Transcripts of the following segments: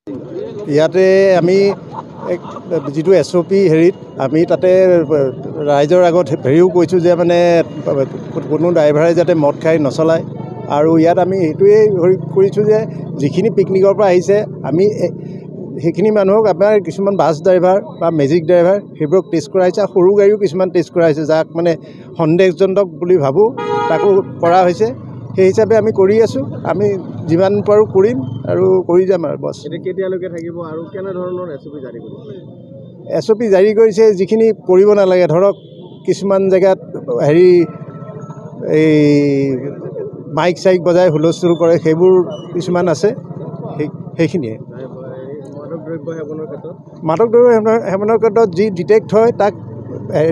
ইয়াতে আমি যিটো SOP হেৰিত আমি তাতে ৰাইজৰ আগত হেৰিও কৈছোঁ যে মানে কোনো ড্ৰাইভাৰে যাতে মদ খাই নচলায়। আৰু ইয়াত আমি এইটোৱেই কৰিছোঁ যে যিখিনি পিকনিকৰ পৰা আহিছে আমি সেইখিনি মানুহক আপোনাৰ কিছুমান বাছ ড্ৰাইভাৰ বা মেজিক ড্ৰাইভাৰ সেইবোৰক টেষ্ট কৰাইছে। সৰু গাড়ীও কিছুমান টেষ্ট কৰাইছে, যাক মানে সন্দেহজনক বুলি ভাবোঁ তাকো কৰা হৈছে। সেই হিচাপে আমি কৰি আছোঁ, আমি যিমান পাৰোঁ কৰিম আৰু কৰি যাম আৰু বছ। এতিয়া কেতিয়ালৈকে থাকিব আৰু কেনেধৰণৰ SOP জাৰি কৰিছে? SOP জাৰি কৰিছে যিখিনি কৰিব নালাগে, ধৰক কিছুমান জেগাত হেৰি এই মাইক চাইক বজাই হুলস্থুল কৰে, সেইবোৰ কিছুমান আছে, সেইখিনিয়ে। মাদক দ্ৰব্য সেৱনৰ ক্ষেত্ৰত যি ডিটেক্ট হয় তাক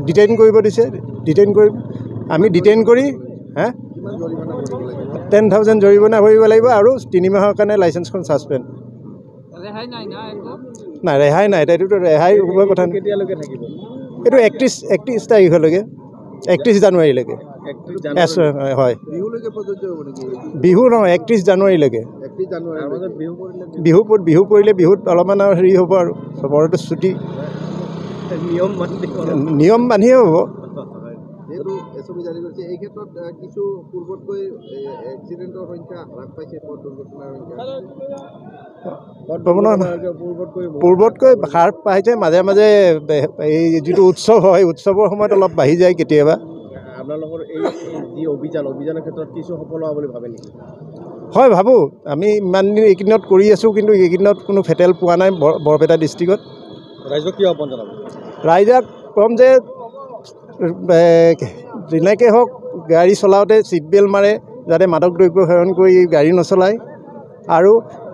ডিটেইন কৰিব দিছে। ডিটেইন কৰি আমি ডিটেইন কৰি 10,000 জৰিমনা ভৰিব লাগিব আৰু 3 মাহৰ কাৰণে লাইচেন্সখন ছাছপেণ্ড। নাই, ৰেহাই নাই। এইটোতো ৰেহাই হ'বৰ কথা নাই। কেতিয়ালৈকে থাকিব? এইটো 31 তাৰিখলৈকে, 31 জানুৱাৰীলৈকে। হয়, বিহু নহয়, 31 জানুৱাৰীলৈকে। বিহু পৰিলে বিহুত অলপমান আৰু হেৰি হ'ব আৰু চবৰেতো ছুটি, নিয়ম বান্ধিয়ে হ'ব। এই ক্ষেত্ৰত কিছু পূৰ্বতকৈ এক্সিডেণ্টৰ সংখ্যা হ্ৰাস পাইছে, পূৰ্বতকৈ হ্ৰাস পাইছে। মাজে মাজে এই যিটো উৎসৱ হয়, উৎসৱৰ সময়ত অলপ বাঢ়ি যায় কেতিয়াবা। আপোনালোকৰ এই যি অভিযানৰ ক্ষেত্ৰত কিছু সফল হোৱা বুলি ভাবে নেকি? হয়, ভাবোঁ। আমি ইমান দিন এইকেইদিনত কৰি আছোঁ, কিন্তু এইকেইদিনত কোনো ফেটেল পোৱা নাই বৰপেটা ডিষ্ট্ৰিক্টত। ৰাইজক কি আহ্বান জনাব? ৰাইজক ক'ম যে যেনেকৈ হওক গাড়ী চলাওঁতে ছিট বেল্ট মাৰে, যাতে মাদক দ্ৰব্য সেৱন কৰি গাড়ী নচলায়। আৰু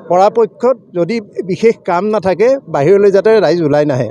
পৰাপক্ষত যদি বিশেষ কাম নাথাকে বাহিৰলৈ যাতে ৰাইজ ওলাই নাহে।